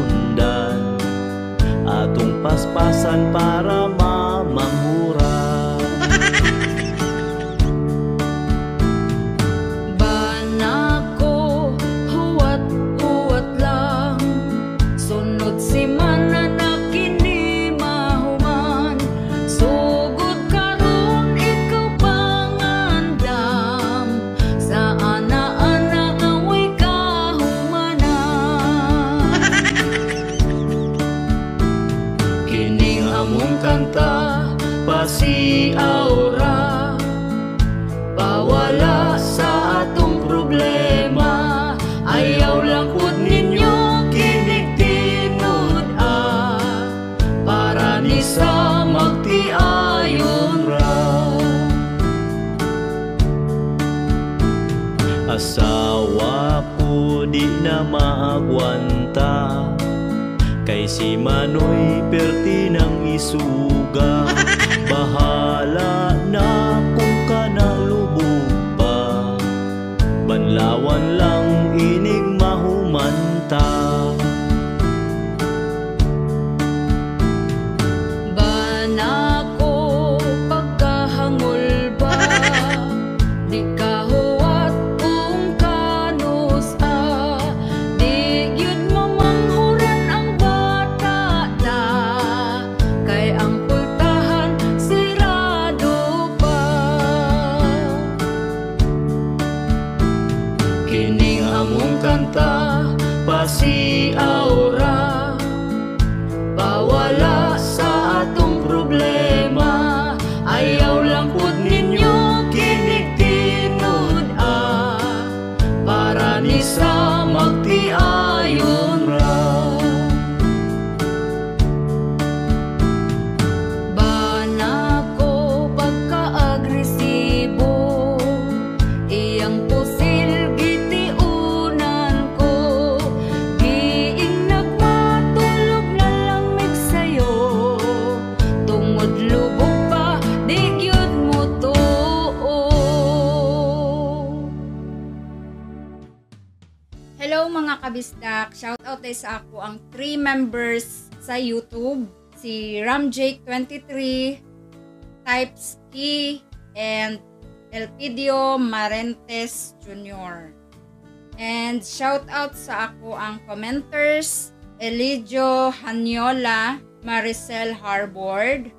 hinundan, atong paspasan para mamanghura. Banako, huwat-huwat lang, sunod si mana na kini mahuman. Sugod karon ikaw pangandam, sa ana-ana ngaway kahumanan. Kining among kanta pasiaura, pawala sa atong problema. Ayaw lang pud ninyo kinig tinud para ni sa magtiayon ra. Asawa po di na maagwanta, kay si Manoy perti ng isuga. Bahala na kung kanalubog pa, banlawan lang inig mahumanta. Banako, pagkahangol ba, di kahuwat kung kanus di yun mamanghuran ang bata da, kay ang pultahan sirado pa. Kining among kanta pasiaura, pawala sa atong problema. Ayaw lang pud ninyo kinig tinud para ni sa magtiayon ra. Banako, pagka-agresibo, iyang pusil gitiunan ko. Giing nagmatulog na lamig sa'yo, tungod lubog pa, di gyud mo tuo. Hello mga kabisdak, shoutout tayo sa ako ang 3 members sa YouTube. Si Ramjake23, Typeski, and Elpidio Marentes Jr. And shoutout sa ako ang commenters, Elidio Hanyola, Maricel Harbord,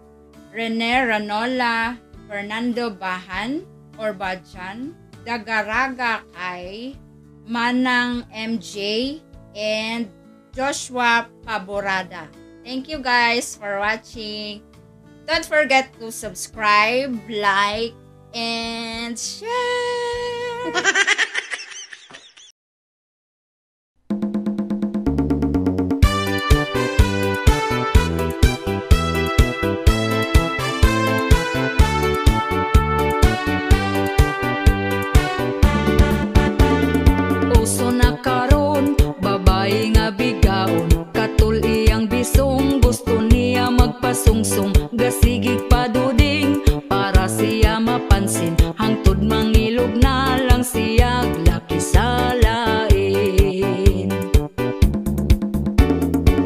Rene Ranola, Fernando Bahan or Badjan, Dagaraga Kai, Manang MJ, and Joshua Paborada. Thank you guys for watching. Don't forget to subscribe, like, and share. Uso na karon, babae nga bigaon, katul iyang bisong, gusto niya magpasungsong, gasigig paduding para siya mapansin, hangtod mangilog na lang siya laki sa lain.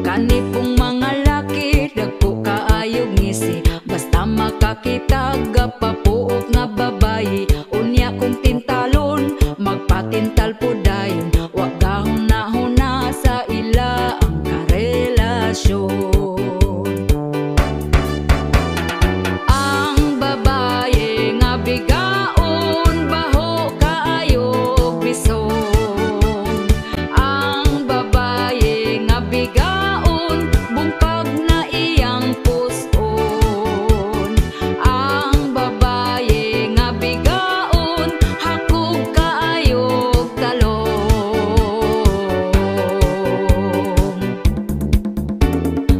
Kanipong mga laki, dagko kaayog ngisi, basta makakita gapapuok nga babayi, unya kong tintalon, magpatintal po dayon, wag gahuna-huna sa ila ang karelasyon. Ang babaye nga bigaon, baho kaayog bisong. Ang babaye nga bigaon, bungkag na iyang puson. Ang babaye nga bigaon, hakog kaayog talong.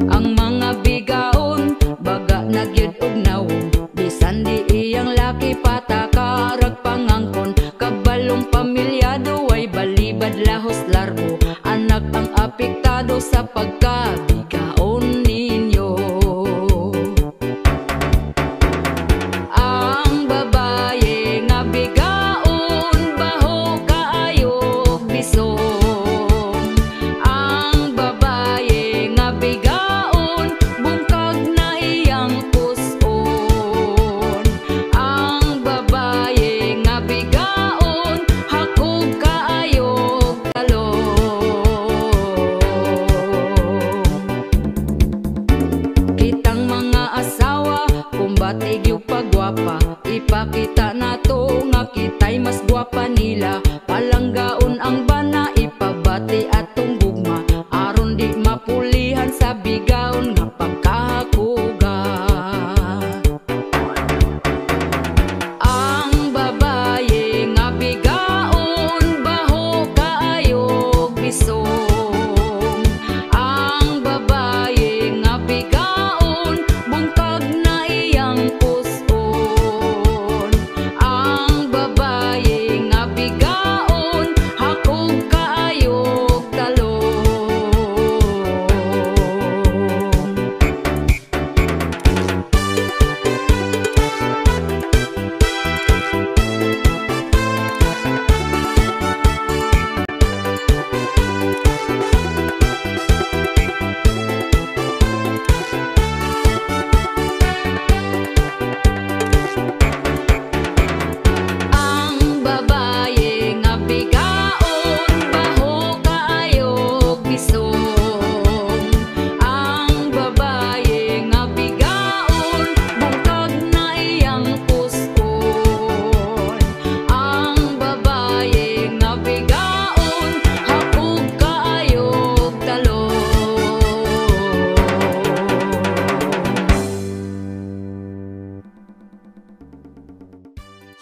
Ang mga bigaon, baga nagyud og nawong, bisan di iyang laki patakarag pangangkon, kabalong pamilyado ay balibad lahos larbo, anak ang apektado sa pagkabigaon ninyo. Ang babaye nga bigaon, baho kaayog bisong. Ang babaye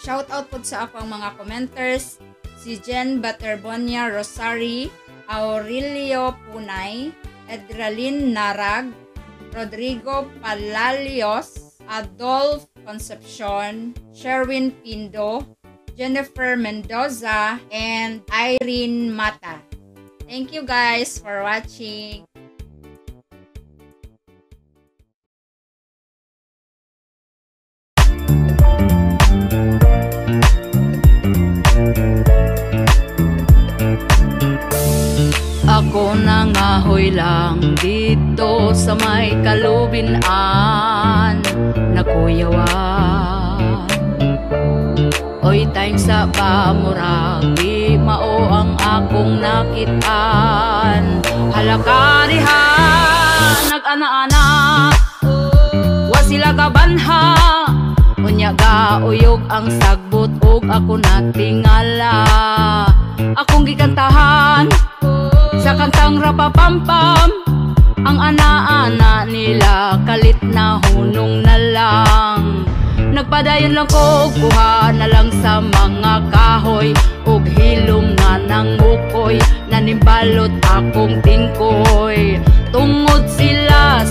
Shout out po sa akong mga commenters, si Jen Baterbonia Rosari, Aurelio Punay, Edralin Narag, Rodrigo Palalios, Adolf Concepcion, Sherwin Pindo, Jennifer Mendoza, and Irene Mata. Thank you guys for watching. Ako nangahoy lang dito sa may kalubinan na kuyawan. Oy time sa pamurag, di mao ang akong nakitaan. Halaka dihan, nag-ana-ana, wa sila kabanha. Unya gauyog ang sagbot ug ako natingala. Akong gikantahan sa kantang rapapampam, ang ana-ana nila kalit na hunong na lang. Nagpadayon lang ko, kuha na lang sa mga kahoy ug hilom nga ng bukoy, nanimbalot akong tingkoy. Tungod sila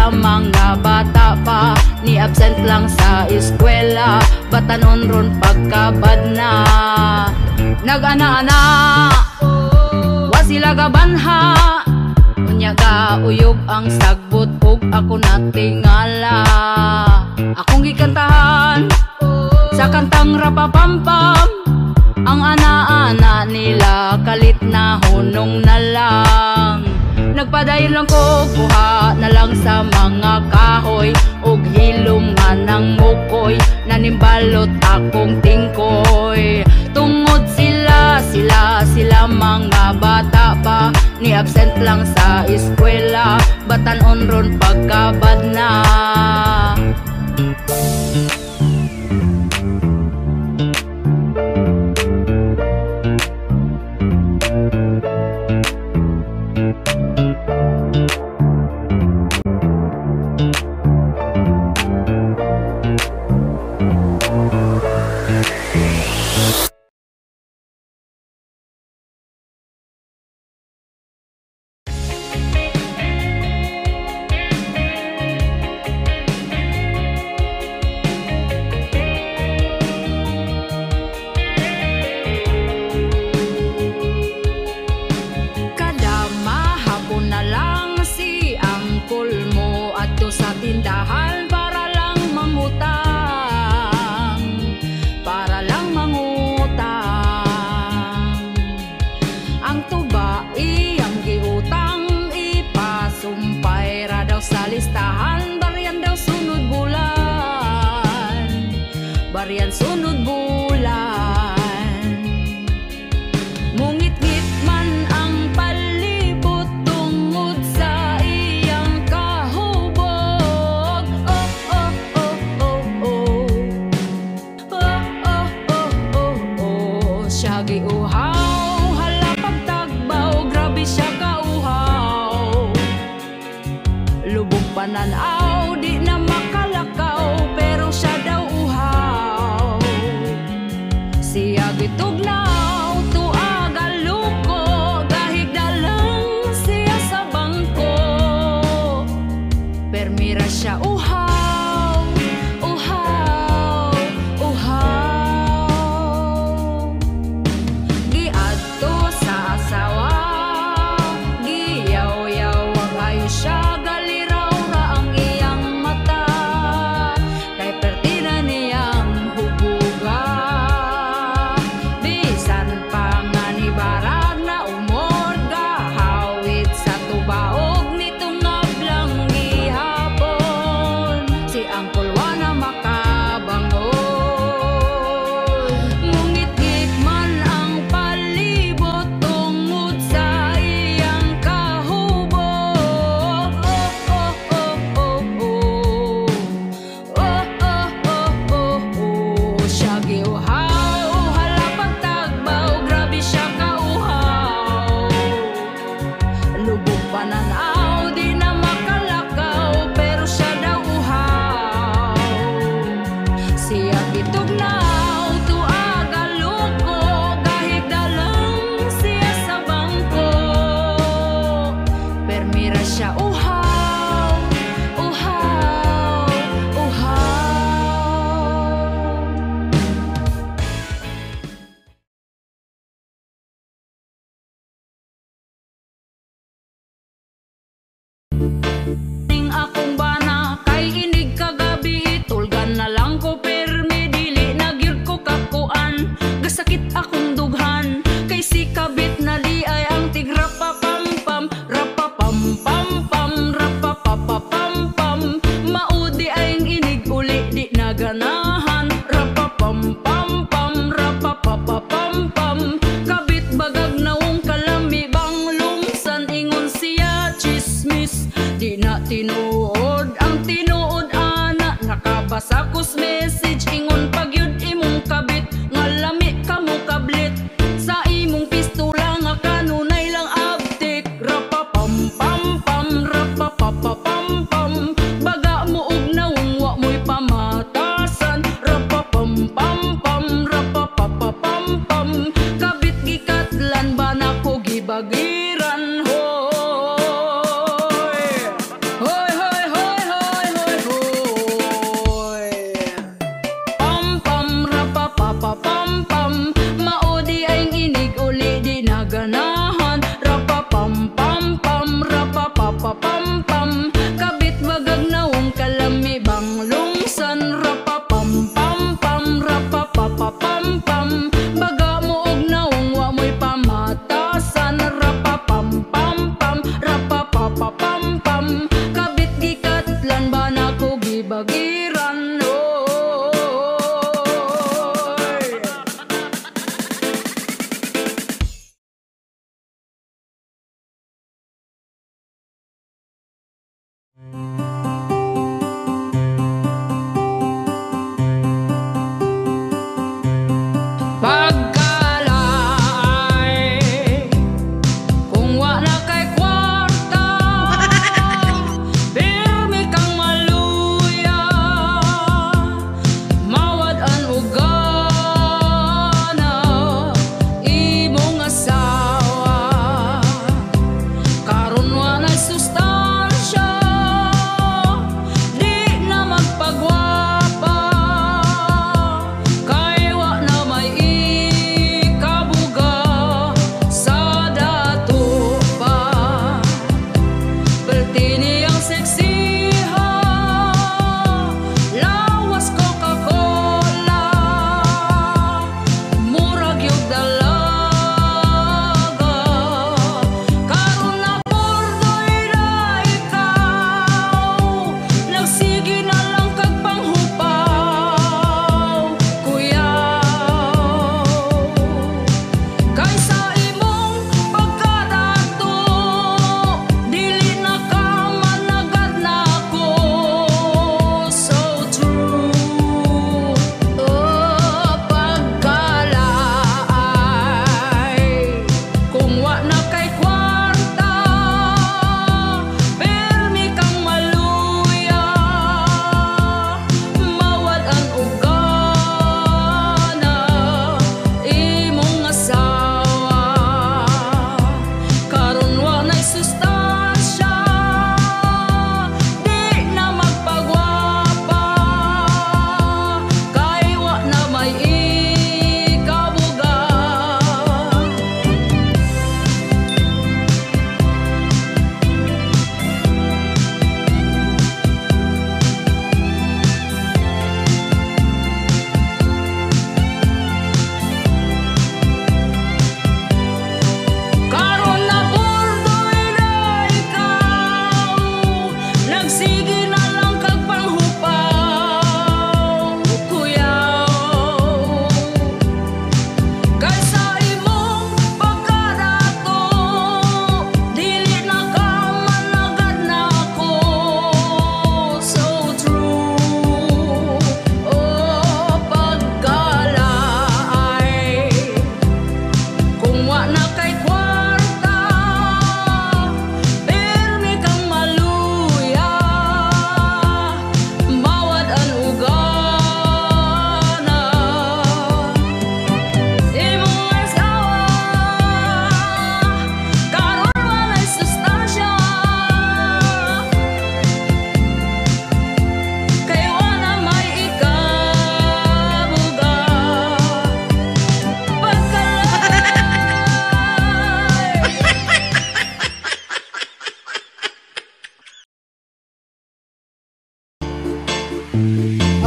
mga bata pa, ni absent lang sa eskwela, batanon ron pagkabad na. Nag-ana-ana, sila gabanha, unya gauyog ang sagbot ug ako natingala. Akong gikantahan sa kantang rapapampam, ang ana-ana nila kalit na hunong na lang. Nagpadayon lang ko, kuha na lang sa mga kahoy ug hilom nga ng mukoy, nanimbalot akong tingkoy. Tungod sila mga bata pa, ni absent lang sa eskwela, batanon ron pagkabad na. Sa tindahan para lang mangutang, ang tuba iyang giutang, ipasumpay ra daw sa listahan. Baryan daw sunod bulan, baryan sunod bulan. Mungit-ngit man ang palibot tungod sa iyang kahubog. Oh, oh, oh, oh, oh. Oh, oh, oh, oh, oh. Siya giuhaw, hala pagtagbaw, grabe siya kauhaw. Lubog pananaw, di na makalakaw, pero siya daw uhaw. Siya gitugnaw, tuaga luko, gahig na lang siya sa bangko. Permira siya uhaw, uhaw, uhaw. Giadto sa asawa, giyaw-yaw ang ayo siya, galiraw ra ang iyang mata. Kay pertina niyang hubuga, bisan pa nga ni barag na umod, gahawit sa tubaog nitong ablang gihapon. para siya uhaw, uhaw, uhaw. Ning akong bana kay inig kagabi, tulgan na lang ko permi, dili na gyud ko kakuan. Gasakit akong dughan kay si kabit na di ay ang tigra pa pam pam, rapa pam pam pam, rapa pa pa pam pam. Maudi ay ang inig uli di na ganahan, rapa pam pam pam, rapa pa pa pam pam. Kabit bagag naong kalami bang lumsan, ingon siya chismis, di na tinuod ang tinuod ana. Nakabasa kus message, ingon pagyud imong kabit nga lami ka mo kablit, sa imong pistola nga kanunay lang abtik, rapa pam pam pam, rapa pa pa pam pam. Baga mo og nawong wa mo'y pamatasan, rapa pam pam pam, rapa pa pa pam pam. Kabit gikatlan ba na ko gibagiran, hoy hoy hoy hoy hoy hoy hoy. Pam pam, rapa pa pa pam pam. Maudi ay ang inig uli di na ganahan, rapa pam pam pam, rapa pa pa pam pam. Kabit bagag nawong kalami bang lungsan, rapa pam pam pam, rapa pa pa pam pam. Baga mo og nawong wa mo'y pamatasan, rapa pam pam pam, rapa pa pa pam pam. Kabit gikatlan ba na ko gibagiran,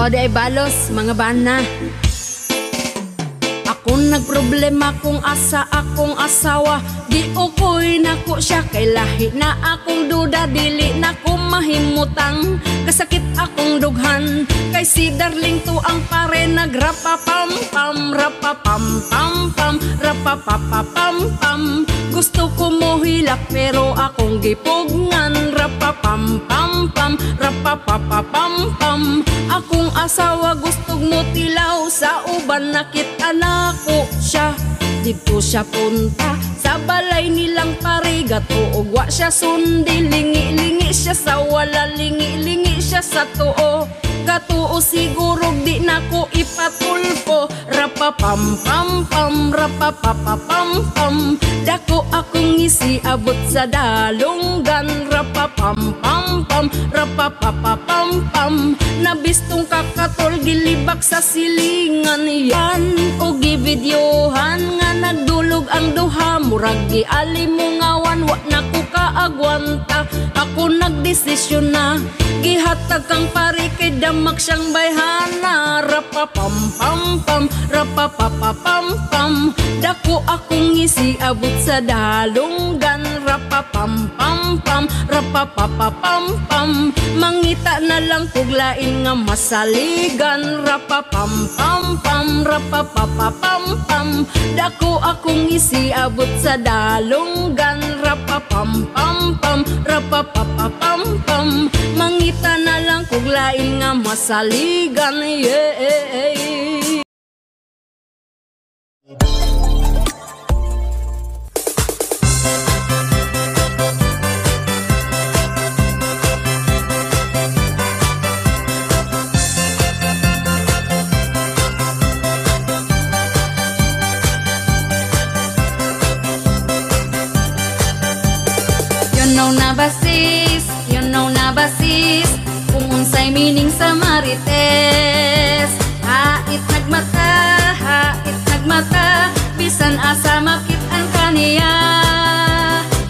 O di ay balos, mga bana. Ako nagproblema kung asa akong asawa. Di ukoy nako siya kay lahi na akong duda. Dili na ko mahimutang kasakit akong dughan. Kay si darling to ang pare nagrapapam pam rapapam pam pam rapapapam pam. Gusto ko mo hilak pero akong gipugngan. Rapapam pam pam rapapapam pam. Akong asawa gustog mo tilaw sa uban nakita na ko siya. Dito siya punta sa balay nilang pare. Gato wa siya sundi. Lingi-lingi siya sa wala. Lingi-lingi siya sa tuo. Gato siguro di na ko ipatulpo. Rapapam pam pam rapapapam pam. Dako akong ngisi abot sa dalunggan. Rapapam pam pam rapapapam pam. Nabistong kakatol gilibak sa silingan. Yan o gibidyohan nga nagdulog ang duha. Murag giali mo ngawan wa na ko kaagwanta. Ako nagdesisyon na gihatag kang pare kay damak siyang bayhana. Rapapam pam pam rapapapam pam. Dako akong ngisi abot sa dalunggan. Rapapam pam pam rapapapam pam. Mangita na lang kuglain nga masaligan. Rapapam pam pam rapapapam pam. Dako akong ngisi abot sa dalunggan. Rapapam pam pam rapapapam pam. Mangita na lang kuglain nga masaligan. Yeah. You know na basis kung unsay meaning sa marites. Hait nagmata bisan asa makit-an kaniya.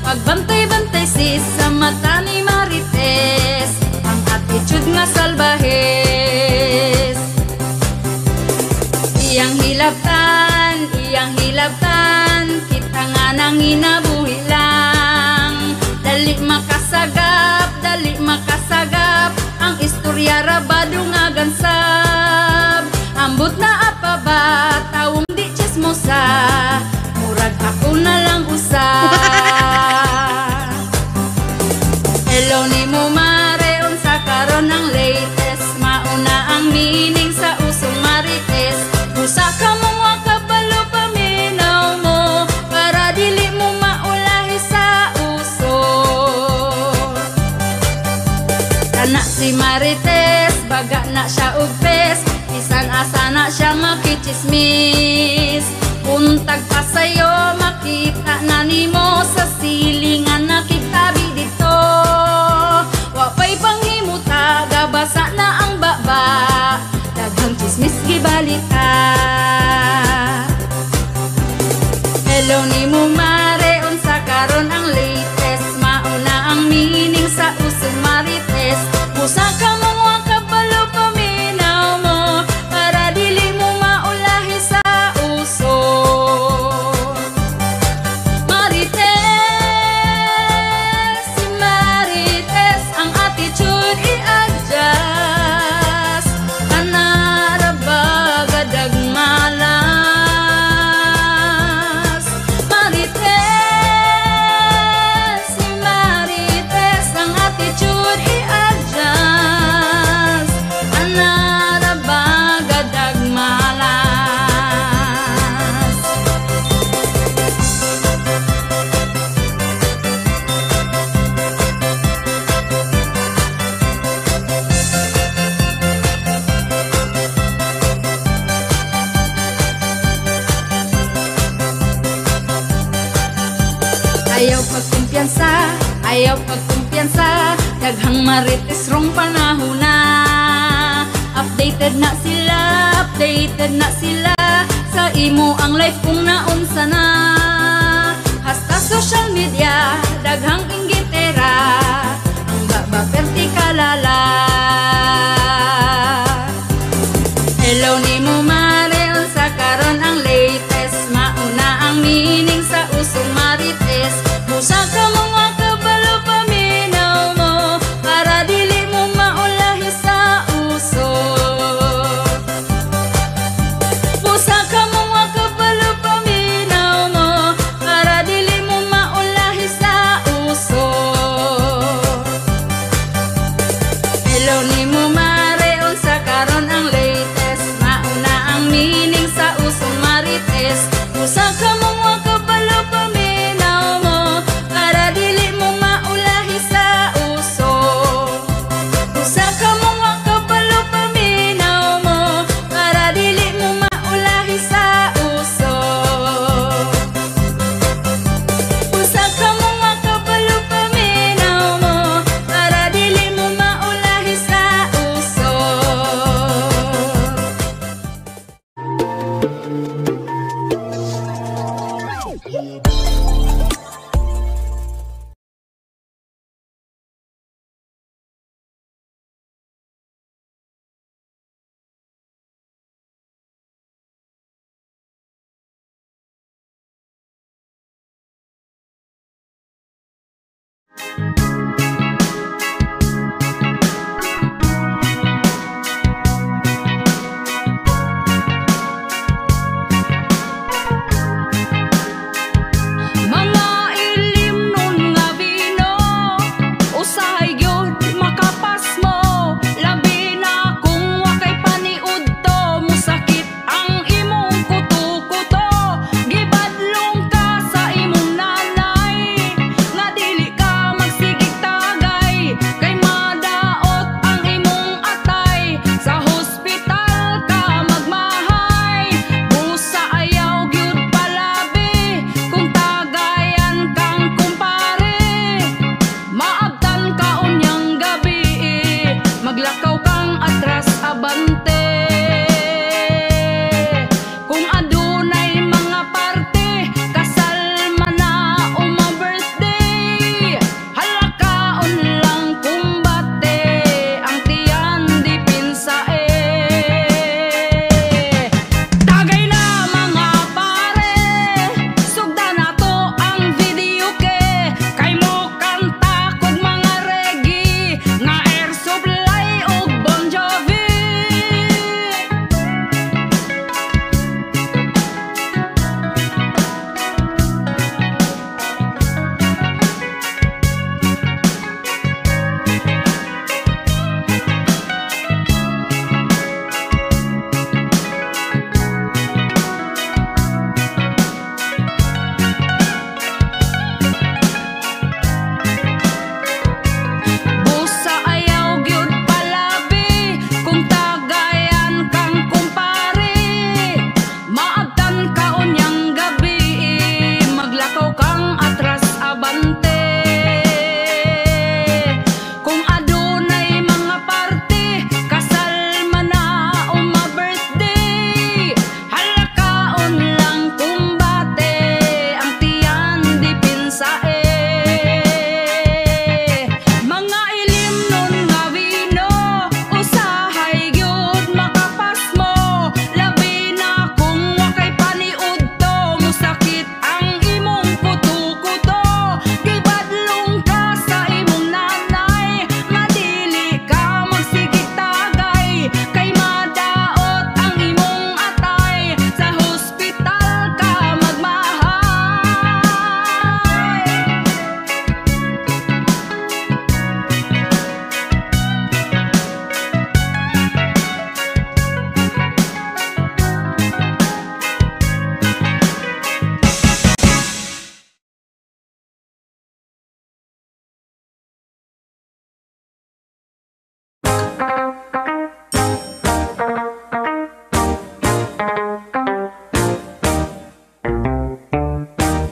Pagbantay-bantay sis sa mata ni marites. Ang attitude nga salbahes. Iyang hilabtan kita nga nang inabuhi lang. Dali makasagap ang istorya rabado nga gansab. Ambot na apa ba tawong di chismosa. Murag ako na lang usa. Hello ni mo mare unsa karon ang latest. Mauna ang meaning sa usong marites. Usa ka mo nga kabalo paminaw mo para dili mo maulahi sa uso. Kana si marites baga na siya ugpes. Bisan asa na siya makichismis. Untag pa sa'yo makita na nimo sa silingan nakitabi dito. Wapay panghimuta gabasa na ang baba. Daghang chismis gibalita. Hello ni mo mare unsa karon ang latest. Mauna ang meaning sa usong marites. Usa ka mo nga kabalo paminaw mo para dili mo maulahi sa uso. Marites, si marites ang attitude i-adjust. Kanara gadag malas. Marites, si marites ang attitude i-adjust. Kanara gadag malas. Ayaw pagkumpiyansa, daghang marites rong panahona. Updated na sila sa imo ang life kung naunsa na. Hasta social media, daghang inggitera, ang baba perti kalala.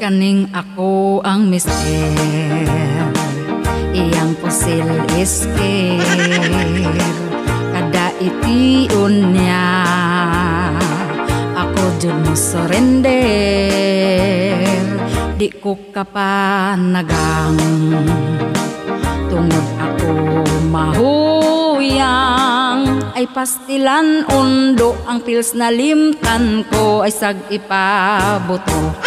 Kaning ako ang mister, iyang pusil isker, kada itiun niya ako jud mo surrender. Di ko kapanagang tungod ako mahuyang, ay pastilan undo ang pills na limtan ko ay sag ipabuto.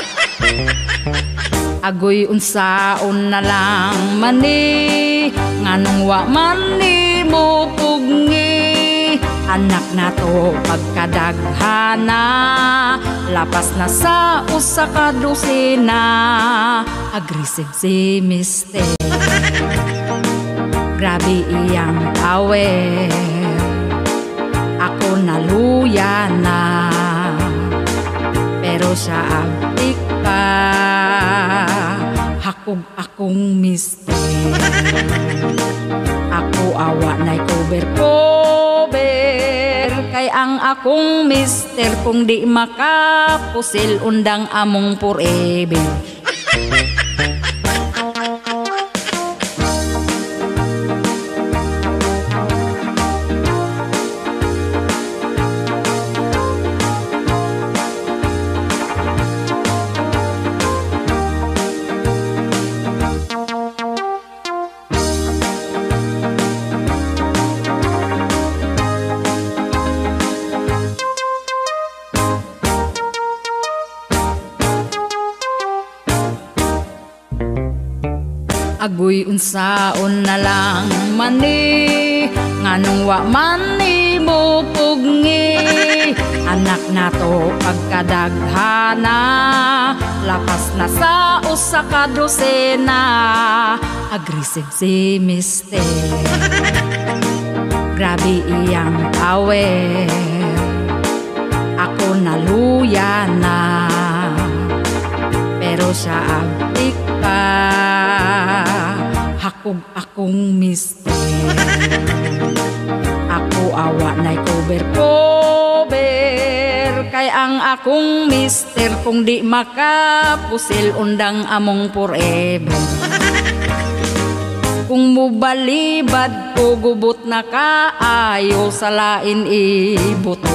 Agoy unsaon na lang mani, nganong wa mani mo pugni. Anak na to pagkadaghana, lapas na sa usa ka dosina. Aggressive si mister, grabe iyang power, ako naluya na, pero siya abdik pa. Hakog akong mister, ako awa na'y cover-cover, kay ang akong mister kung di makapusil undang among forever. Agoy unsaon na lang mani, nganong wa mani mo pugni. Anak na to pagkadaghana, lapas na sa usa ka dosena. Aggressive si mister, grabe iyang power, ako naluya na, pero siya abdik pa. Hakog akong mister, ako awa na'y cover-cover, kay ang akong mister kung di makapusil undang among forever. Kung mubalibad ko gubot na kaayo, sa lain ibuto.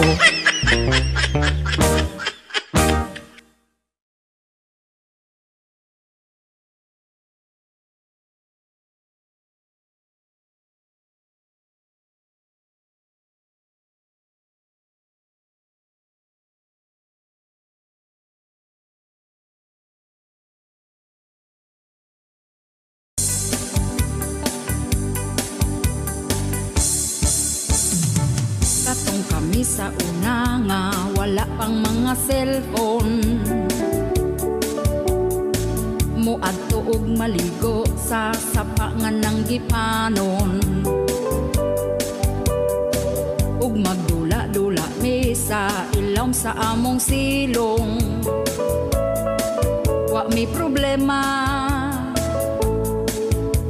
Katong kami sa una nga wala pang mga cellphone, muadto og maligo sa sapa nga nang gipanon, ug magdula-dula mi sa ilawom sa among silong. Wa mi problema,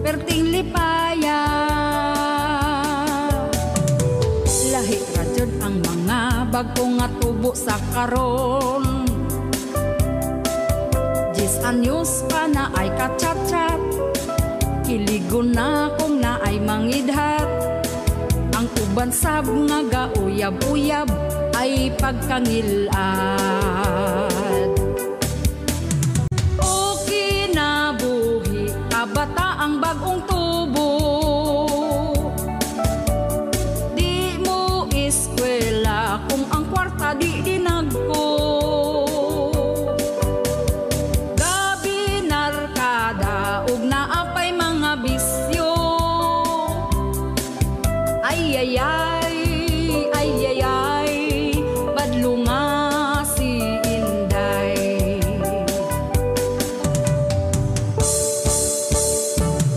perting lipaya. Lahi ra jud ang mga bago nga tubo sa karon. 10 anyos pa na ay kachat-chat, kiligon na kung na ay mangidhat. Ang uban sab nga gauyab-uyab ay pagkangilad. O kinabuhi kabata ang bagong tubo, di mo eskwela kung ang kwarta di dinagko. Gabi narkada ug naapay mga bisyo. Ay ay ay, ay ay ay, badlo nga si Inday.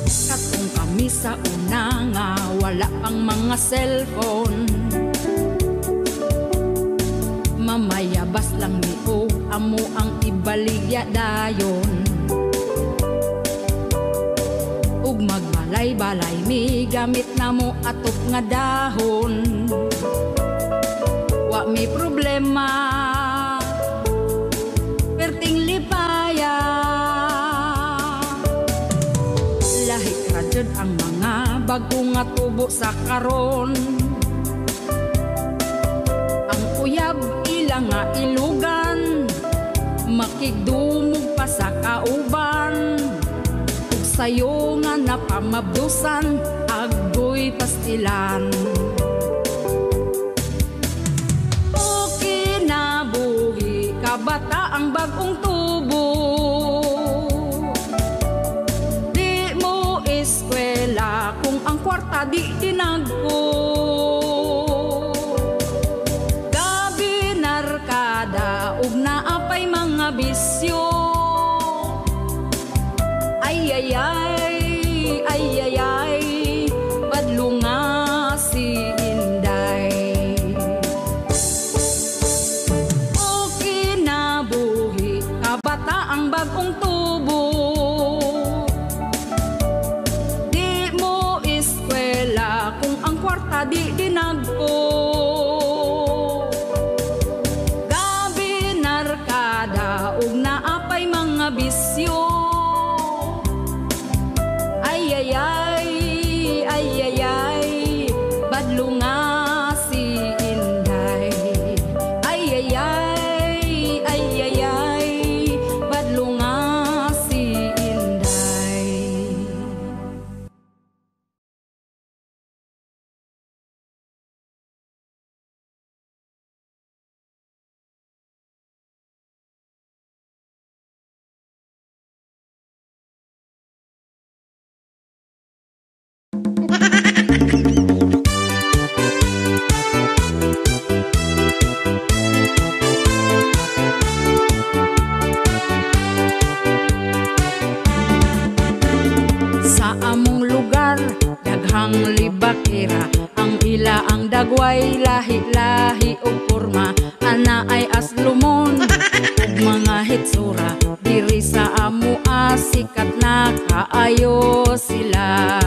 Katong kami sa una nga wala pang mga cellphone, mamayabas lang mi og amo ang ibaligya dayon. Ug magbalay-balay mi gamit na mo atop nga dahon. Wa mi problema, perting lipaya. bago nga tubo sa karon. Ang uyab ila nga ilugan, makigdumog pa sa kauban. Ug sayo nga napamabdusan, agoy pastilan. O kinabuhi kabata ang bagong tubo, di mo eskwela kung ang kwarta di tinagpo. Gabi narkada ug naapay mga bisyo. Ay ay ay, ay ay ay, badlo nga si Inday. O kinabuhi kabata ang bagong tubo, di mo eskwela kung ang kwarta di dinagpo. Gabi narkada ug naapay mga bisyo. Ay ay ay, ay ay ay, badlo nga si Inday. Ay ay ay, ay ay ay, badlo nga si Inday. Sa among lugar, daghang libakira, ang ila ang dagway, lahi-lahi o porma, ana ay aslumon ug mga hitsura. Diri sa amo sikat na kaayo sila.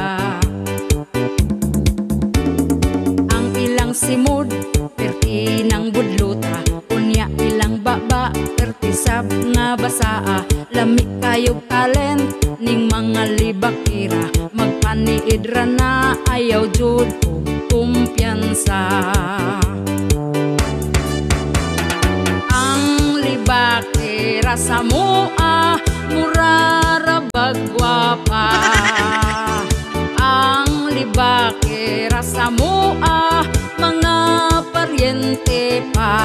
Ang ilang simod, perti ng budluta, unya ilang baba, perti sab nga basaa. Lami kayog talent ning mga libakira, magpaniidra na ayaw jud og kumpiyansa. Ang libakira sa mua, murara bagwapa. Ang libakira sa mua, mga paryente pa.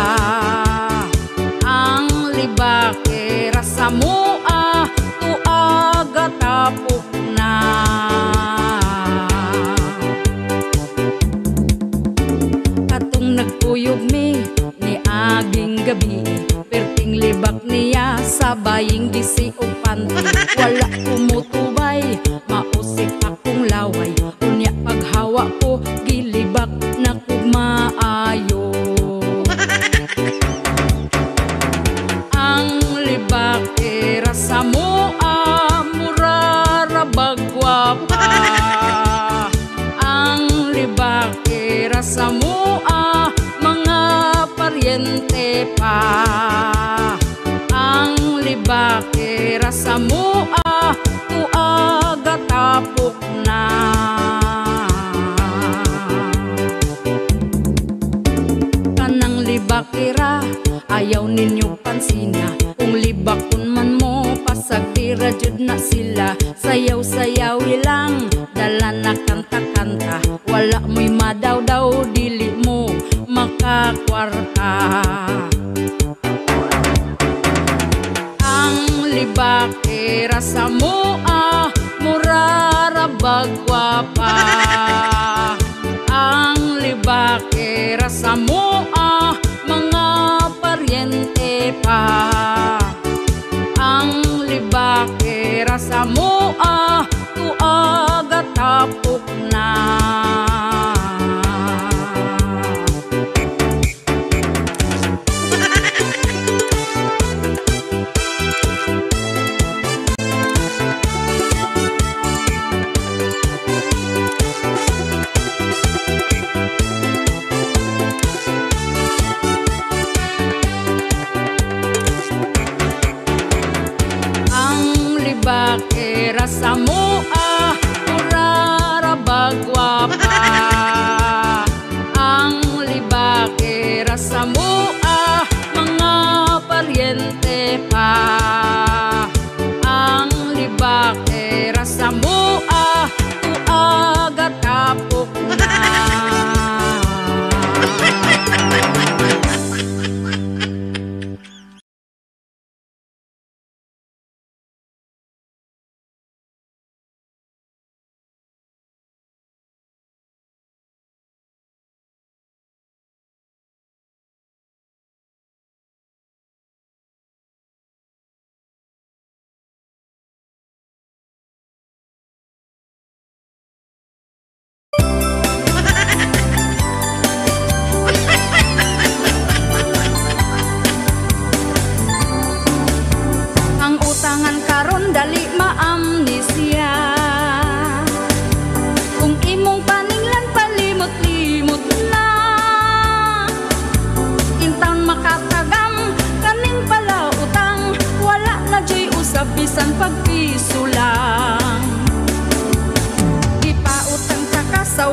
Ang libakira sa mua, tuaga tapok na. Katong nagpuyog mi ni aging gabi, perting libak niya sa baying gisi o panty. Wala kumutubay, mausik akong laway, unya paghawa ko gilibak na kog maayo. Ang libakira sa mua, murara bagwapa. Ang libakira sa mua, mga paryente pa. Ang libakira sa mua, tuaga tapok na. Kanang libakira, ayaw ninyo pansina. Kung libakon man mo, pasagtira jud na sila. Sayaw-sayaw ilang, dala na kanta-kanta. Wala mo'y madaw-daw, dili mo makakwarta. Ang libakira sa mua, murara bagwapa. Ang libakira sa mua, mga paryente pa. Ang libakira sa mua, tuaga tapok na.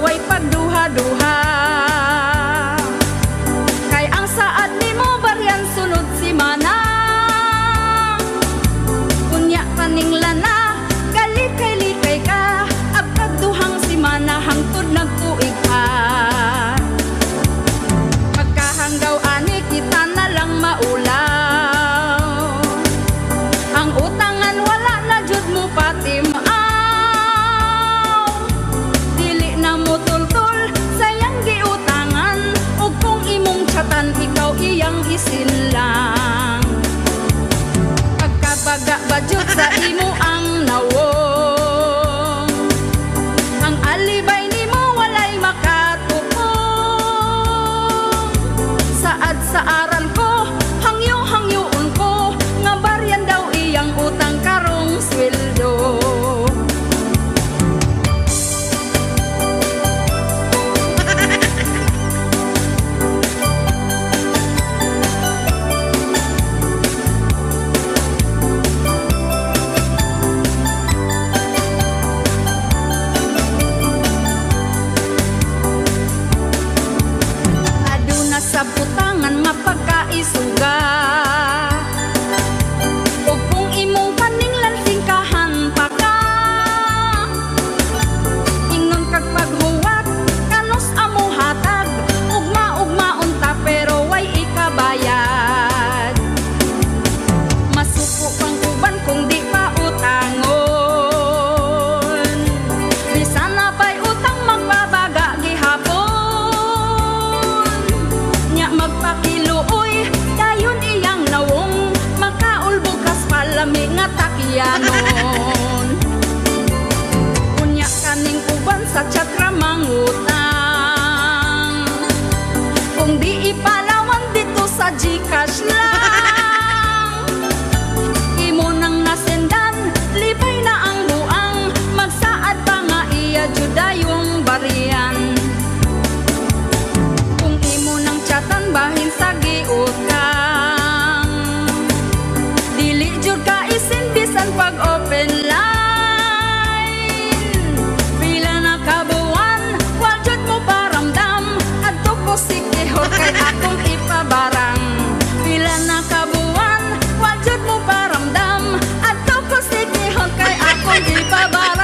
way pagduha-duha. Kay ang saad nimo baryan sunod si mana. Unya kaning lana galit kay likay ka, abkag duhang si mana hangtod nagtuig ka. Pagkahanggaw ani kita na lang maulaw, ang utangan wala na jud mo patimaw. Dili na mo tultul sayang giutangan, ug kung imong chatan ikaw iyang isinlang. Pagkabaga ba jud sa imo ang nawong, ang alibay nimo walay makatupong. Saad sa aral ko hangyo-hangyoon ko, nga baryan daw iyang utang karong sweldo. Aduna sa butangan mapagkaisuga, ug kung imong paninglan singkahan pa ka, ingon kag paghuwat kanos amo hatag, ugma-ugmaon ta pero way ikabayad. Masuko pang uban kung di pa utangon, bisan na pa'y utang magbabaga gihapon. Nya magpakiluoy dayon iyang nawong, makaulbog kas palami nga takyanon. Unya kaning uban sa tsatra mangutang, kung di ipalawan dito sa Gcash lang. Imo nang nasendan libay na ang buang, magsaad pa nga iya judayong barian. Kung imo nang chatan bahin sa giutang, dili jud ka isin bisan pag open line. Pila na kabuan wal jud mo paramdam, adto ko sikihor kay akong ipabarang. Pila na kabuan wal jud mo paramdam, adto ko sikihor kay akong ipabarang.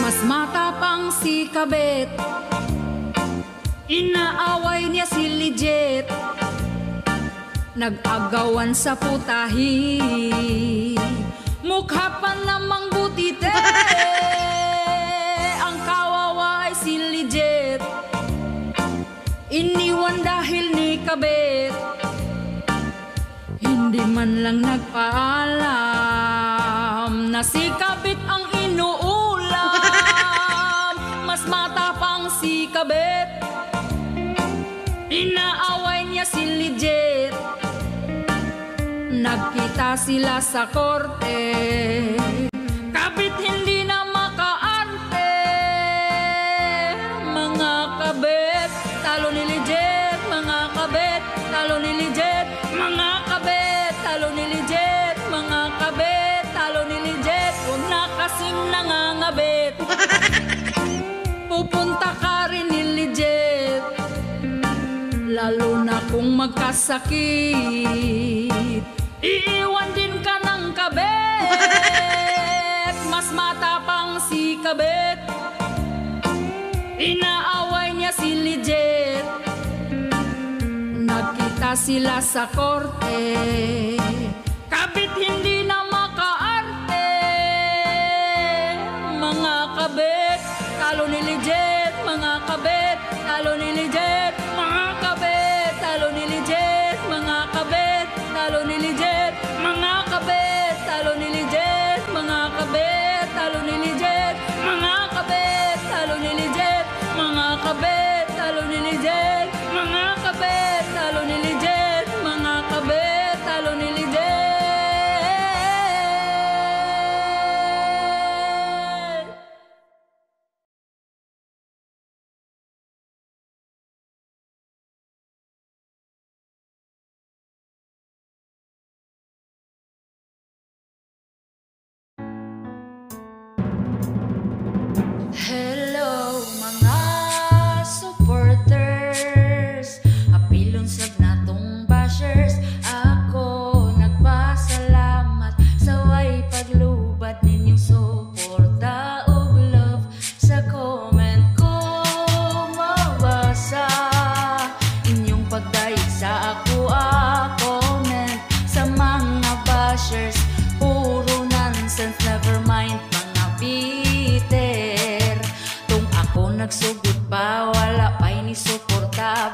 Mas matapang si Kabet, inaaway niya si Lijet, nag-agawan sa putahi, mukha pa namang butite. Ang kawawa ay si Lijet, iniwan dahil ni Kabet, hindi man lang nagpaalam na si Kabet ang inuulam. Mas matapang si Kabet, inaaway niya si Lijet, nagkita sila sa korte. Kabit hindi na makaarte, mga Kabet talo ni Lijet, mga Kabet talo ni Lijet, mga Kabet talo ni Lijet, mga Kabet talo ni Lijet. Kung nakasing nangangabit, pupunta ka rin ni Lijet, lalo na kung magkasakit, iiwan din ka ng Kabet. Mas matapang si Kabet, inaaway niya si Lijet, nagkita sila sa korte. Kabit hindi na makaarte, mga Kabet talo ni Lijet, mga Kabet talo ni Lijet.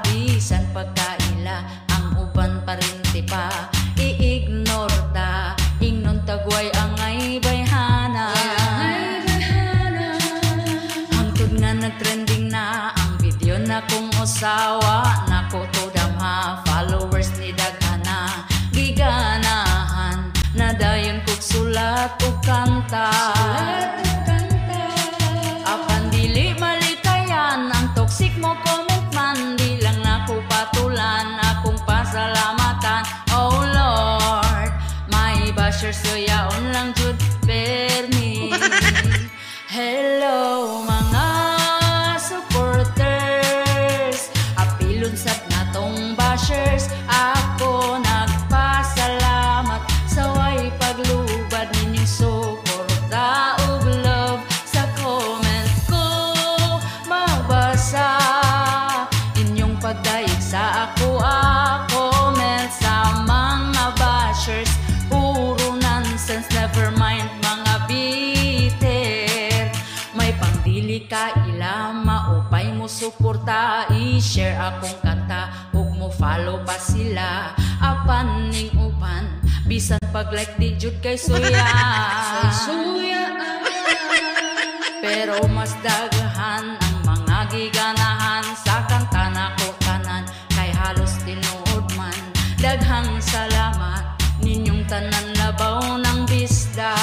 bisan pagkaila ang uban parinti pa i-ignore ta ingnon tagway angay bayhana hangtod nga nagtrending na ang video na kung usawa nako to damha followers ni daghana giganahan na dayon kog sulat ug kanta apan dili malikayan ang toxic mo comment man di lang nako patulan akong pasalamatan oh Lord my basher suyaon lang jud permi hello mga supporters apilon sad natong bashers ako nagpasalamat sa way paglubad ninyong suporta ug love sa comment ko mabasa inyong pagdaig sa ako comment sa mga bashers puro nonsense never mind mga bitter may pangdili ka ila maupay mo suporta i-share akong kanta ug mo follow pa sila apan ning uban bisan pag like di jud kay suya pero mas daghan ang mga giganahan sa kanta nako tanan kay halos tinuod man daghang salamat ninyong tanan labaw ng bisda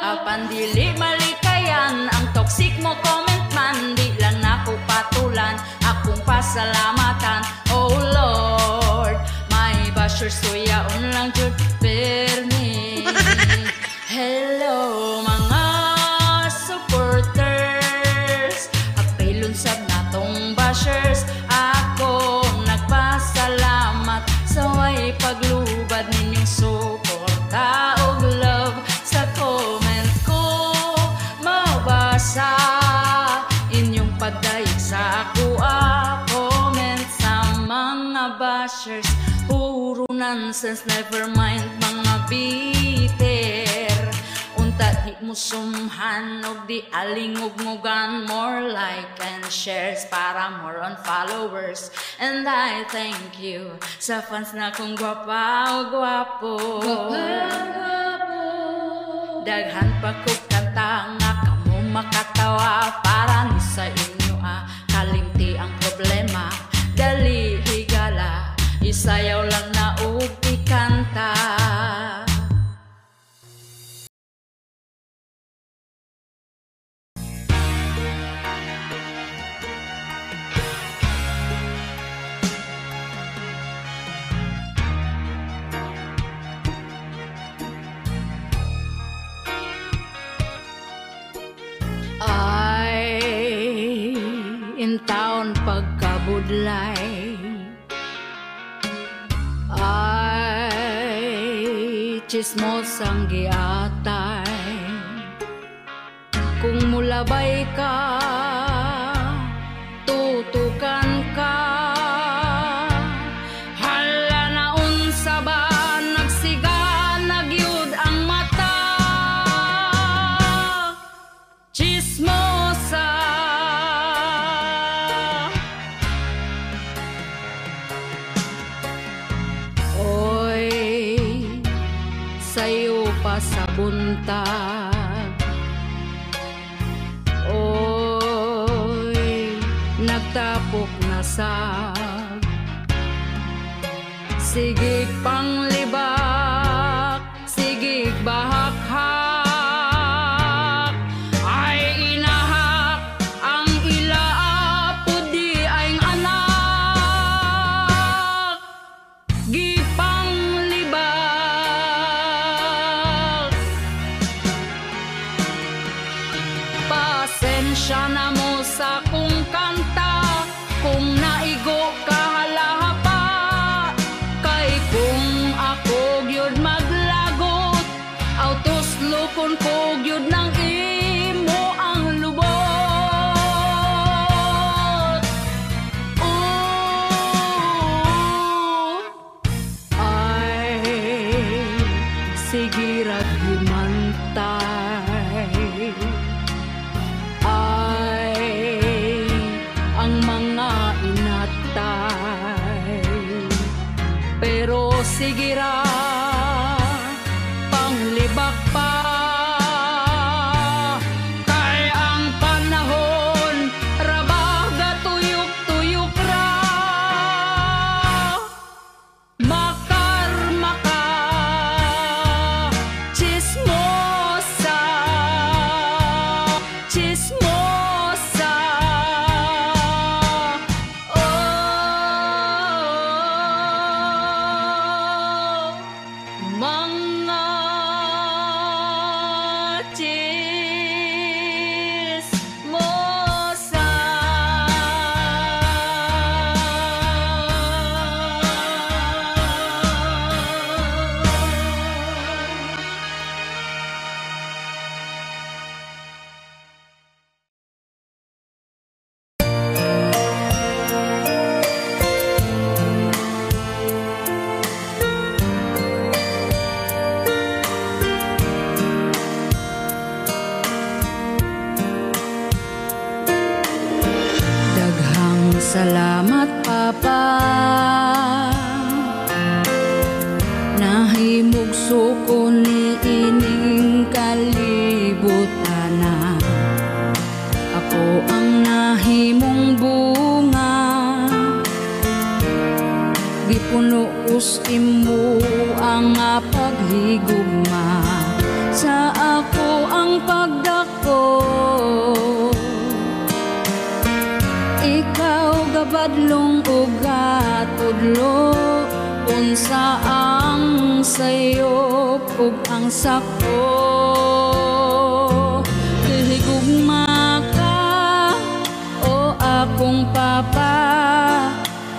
apan dili malikayan ang toxic mo comment man di lang nako patulan akong pasalamatan oh Lord my basher suyaon lang jud permi hello mga supporters apilon sab natong bashers ako nagpasalamat sa way paglubad ninyong suporta ug love sa comment ko mabasa inyong pagdaig sa ako comment sa mga bashers puro nonsense never mind mga bitter unta di mo sumhan og di alingog-ngogan more like and shares para more on followers and I thank you sa fans na kong gwapa o gwapo daghan pa ko kanta nga kamo makatawa para ni sa inyo kalimti ang problema dali higala isayaw lang na ug ikanta in town pagkabudlay ay chismos ang giatay kung mulabay ka tutukan ka hala na unsa ba nagsiga nagyud ang mata chismosa sayo pa sa buntag oy nagtapok na sa sigig panglibak sigig bahak-hak ay inahak ang ilaapo di ay anak gipanglibak pasensya na mo sa kong kanta kung naigo ka halahapa kay kung ako mga inatay. Pero sige ra, panglibak pa, kay ang panahon rabaga tuyok-tuyok ra. Makar-maka, chismosa, chismosa. Oh, mga chismosa. Daghang salamat, Papa, nahimog suko ni ining kalibutana. Ako ang nahimong bunga, gipunuos imo ang paghigugma. Sa ako ang pagdako, ikaw gabadlong ug gatudlo. Unsa ang sayop ug ang sako, higugma ka o akong Papa.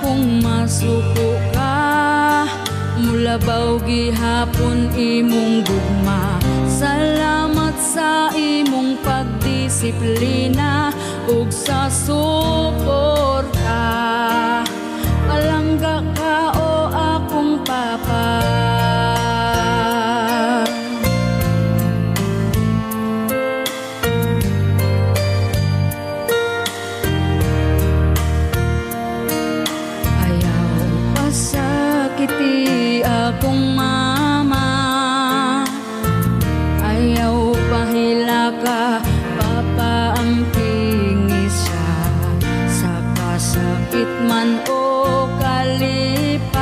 Kung masuko ka, mulabaw gihapon imong gugma. Salamat sa imong pagdisiplina ug sa suporta. Palangga ka o akong Papa. Ayaw pasakiti akong mama, ayaw pahila ka, Papa, ang tingis siya. Sa kasakit man o kalipay,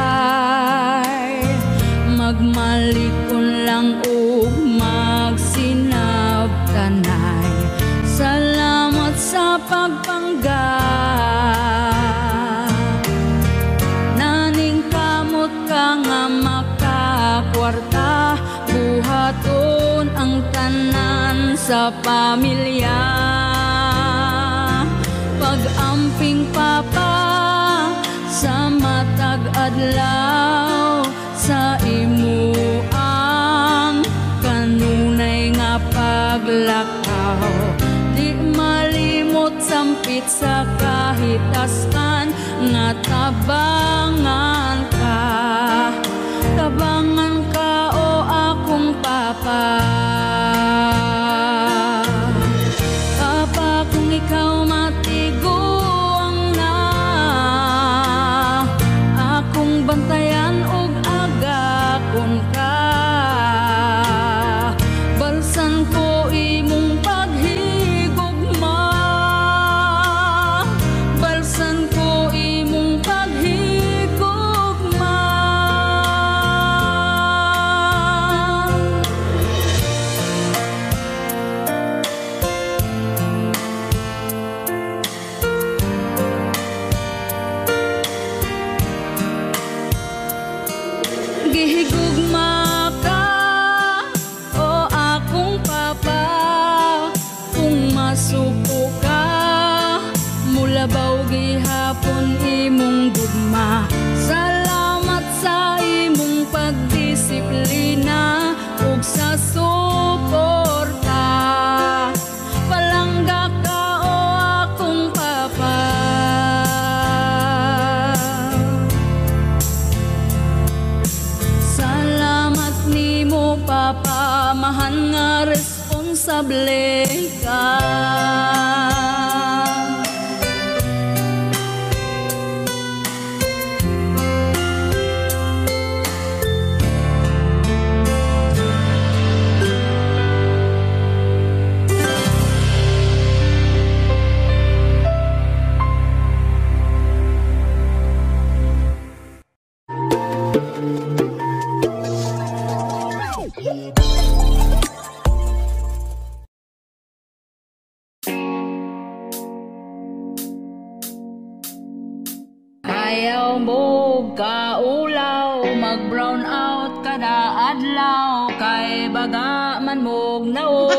magmalikon lang o magsinabtanay. Salamat sa pagpangga, naning kamot ka nga makakwarta. Buhaton ang tanan sa pamilya, pag-amping Papa sa matag adlaw. Sa imo ang kanunay nga paglakaw, di malimot sampit sa kahitaskan nga tabangan ka. Tabangan ka o akong Papa. Papa, kung ikaw matiguang na, akong bantayan og agakon ka. Balsan ko imong paghigugma, balsan ko imong paghigugma. Gihigugma ka o akong Papa. Kung masuko ka, mulabaw gihapon imong gugma. Salamat sa imong pagdisiplina ug sa suporta. Palangga ka o akong Papa. Salamat nimo Papa, mahan nga responsable ka. Ayaw mo kaulaw, mag-brown out kada adlaw, kay baga man mog naong.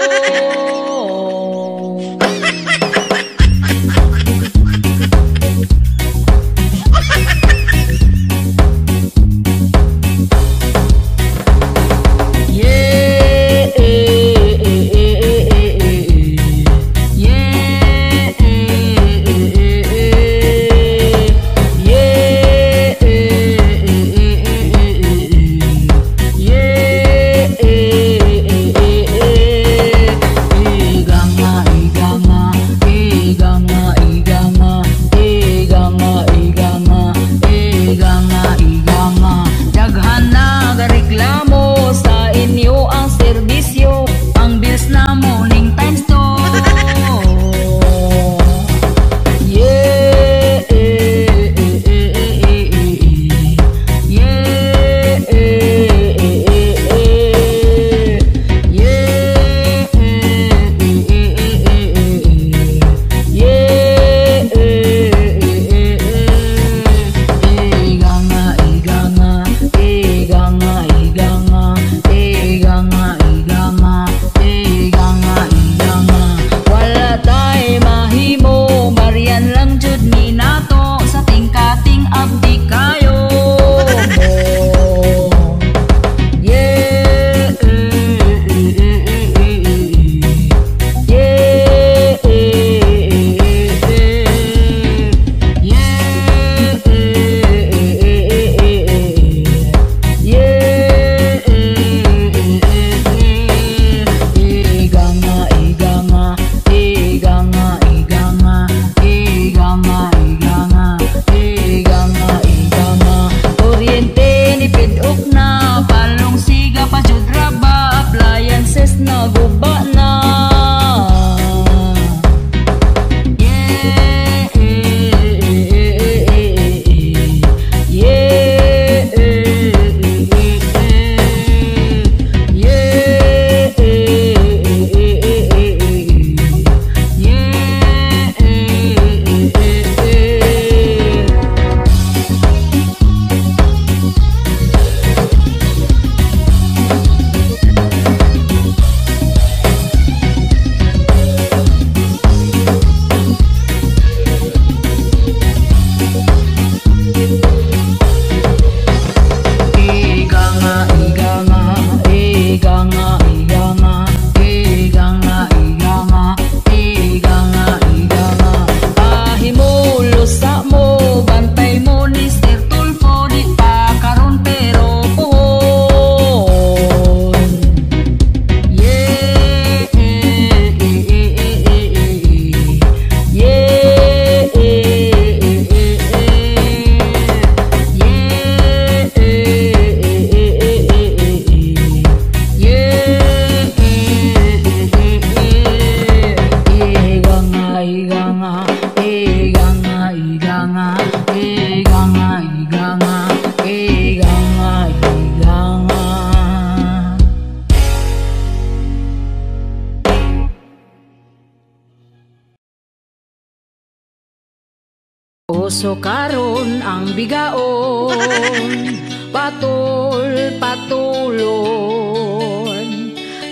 Uso karon ang bigaon, patul-patulon,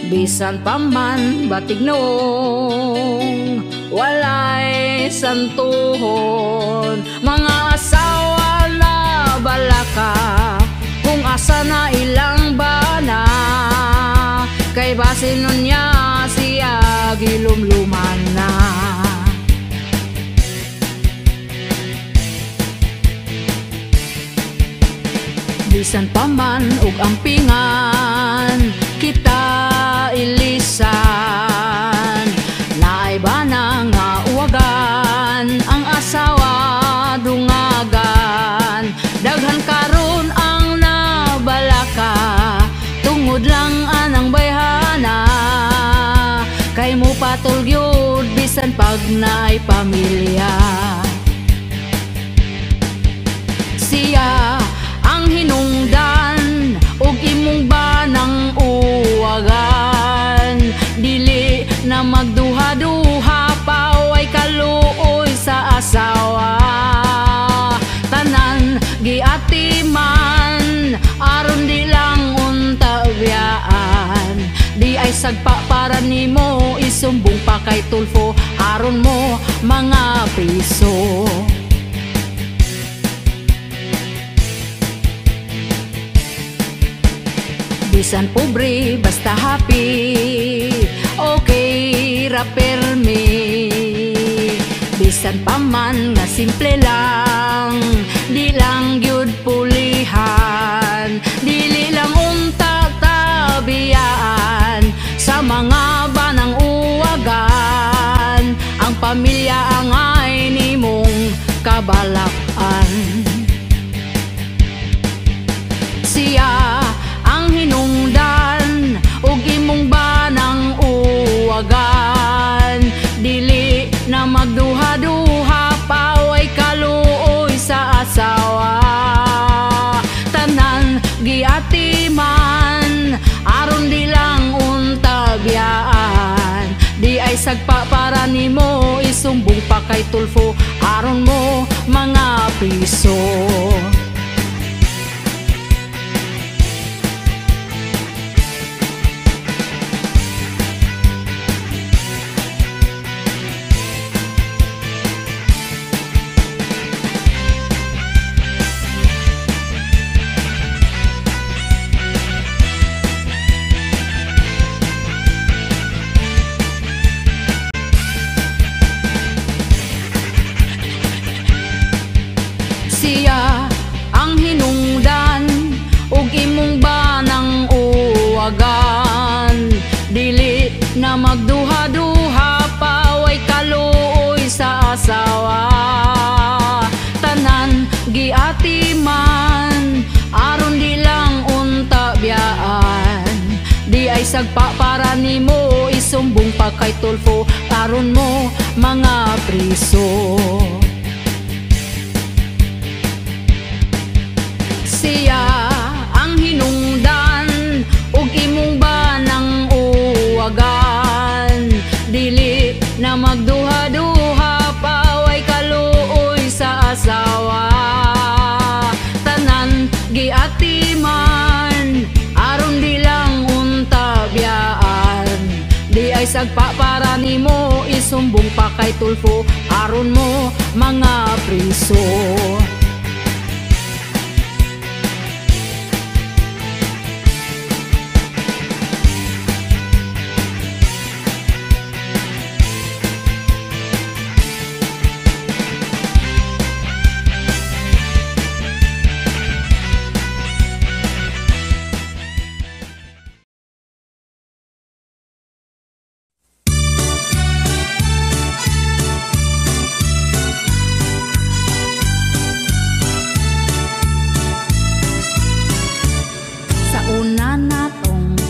bisan paman batig noong walay santuhon. Mga asawa na balaka, kung asa na ilang bana, kay basin nun niya siya gilumluman na. Bisan paman ug ampingan kita ilisan, naay bana nga uwagan ang asawa dungagan. Daghan karon ang nabalaka, tungod lang anang bayhana, kay mo patol gyud bisan pag naay pamilya. Siya hinungdan ug imong banang uwagan, dili na magduha-duha pa way kaluoy sa asawa. Tanan ay sagpa para nimo, isumbong pa kay Tulfo aron mo mga priso. Bisan pobre basta happy, okay ra permi. Bisan paman nga simple lang, di lang gyud pulihan, dili lang unta tabiyaan sa mga banang uwagan. Ang pamilya angay nimong kabalakan. Siya ang hinungdan ug imong banang uwagan, dili na magduha-duha pa way kaluoy sa asawa. Tanan giatiman aron di lang untabyaan, di ay sagpa para nimo, isumbong pa kay Tulfo aron mo mga priso. Siya ang hinungdan ug imong banang uwagan, dili na magduha-duha pa way kaluoy sa asawa. Tanan giatiman aron di lang untabyaan, di ay sagpa para nimo, isumbong pa kay Tulfo aron mo mga priso. Siya ang hinungdan ug imong banang uwagan, dili na magduha-duha pa way kaluoy sa asawa. Tanan giatiman aron di lang untabyaan, di ay sagpa para nimo, isumbong pa kay Tulfo aron mo mga priso.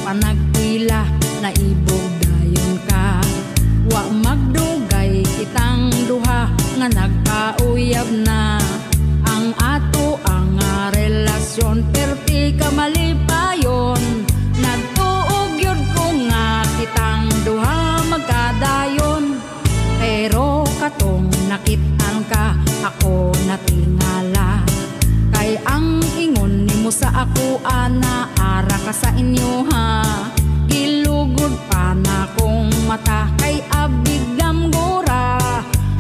Panagpila na ibog dayon ka, wa magdugay kitang duha nga nagkauyab na. Ang ato ang relasyon perti ka malipayon, nagtuog yun ko nga kitang duha magkadayon. Pero katong nakitaan ka ako natingala, kay ang ingon nimo sa ako ana ara ka sa inyo ha. Gilugod pa na kong mata kay abig damgura,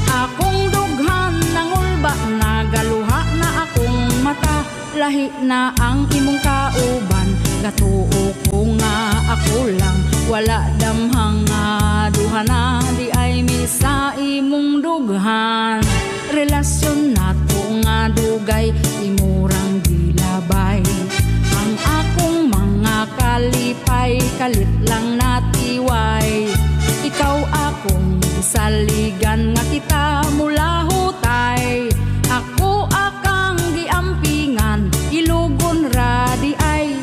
akong dughan ng ulba na galuha na akong mata. Lahi na ang imong kauban, gatuo ko nga ako lang, wala damhang nga duha na di ay misa imong dughan. Relasyon nato nga dugay imurang gilabay, ang akong mga kalipay kalit lang natiway. Ikaw akong saligan nga kita mula hutay, ako akang giampingan ilugon ra di ay.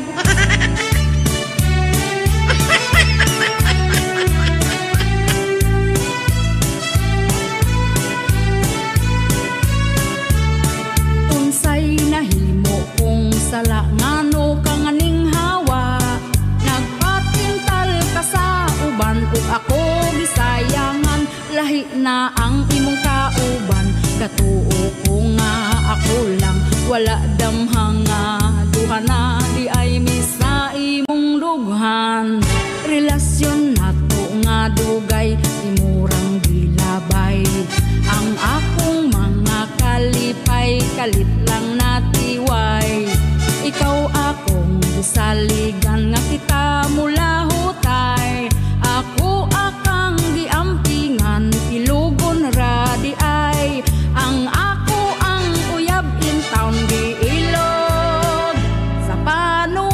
Unsay nahimo kung sala ngano ka nganing hawa, nagpatintal ka sa uban ug ako gisayangan. Lahi na ang imong kauban, gatuo ko nga ako lang, wala damhang nga duha na di ay misa imong dughan. Relasyon kalit lang natiway. Ikaw akong saligan nga kita mula hutay. Ako akang giampingan ilugon ra di ay. Ang ako ang uyab in town giilog sa panuay.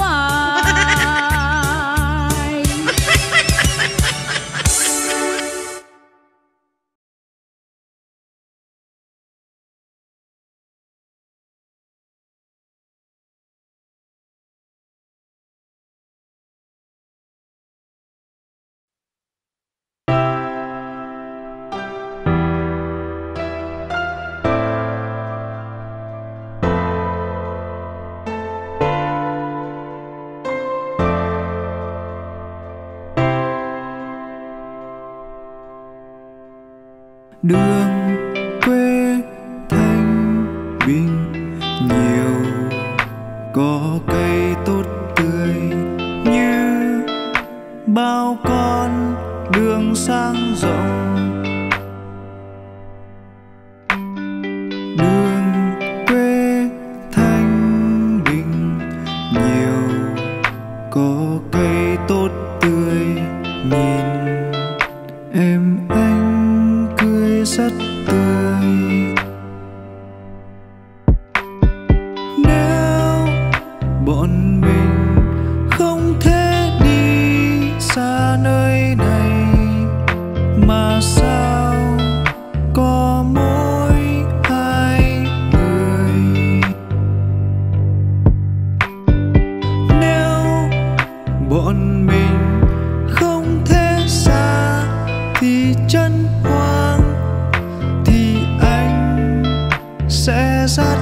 Đường quê thanh bình nhiều, có cây tốt tươi như bao con đường sang rộng. Đường quê thanh bình nhiều, có cây tốt tươi nhìn em anh cười rất tươi. Nếu bọn mình không thể đi xa nơi này, mà sao có mỗi hai người? Nếu bọn mình không thể xa thì chân hoang, thì anh sẽ dắt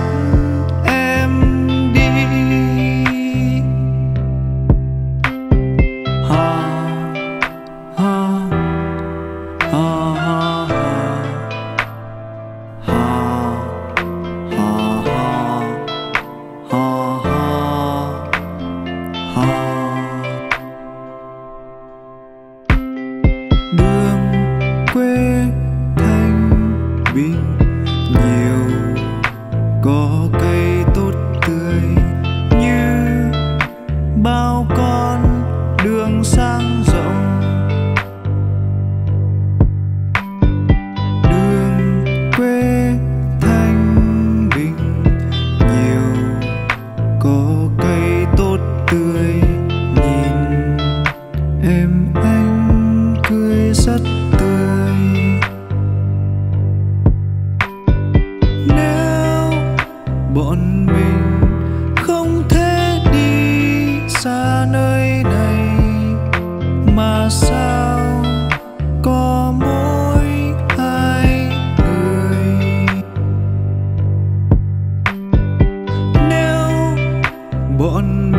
em đi. Ha ha ha ha ha ha ha ha ha. Đường quê thanh bình nhiều, có cây tốt tươi như bao con đường sang rộng. Đường quê thanh bình nhiều, có cây tốt tươi nhìn em anh cười rất tươi. Nếu bọn mình không thể đi xa nơi này, mà sao có mỗi hai người? Nếu bọn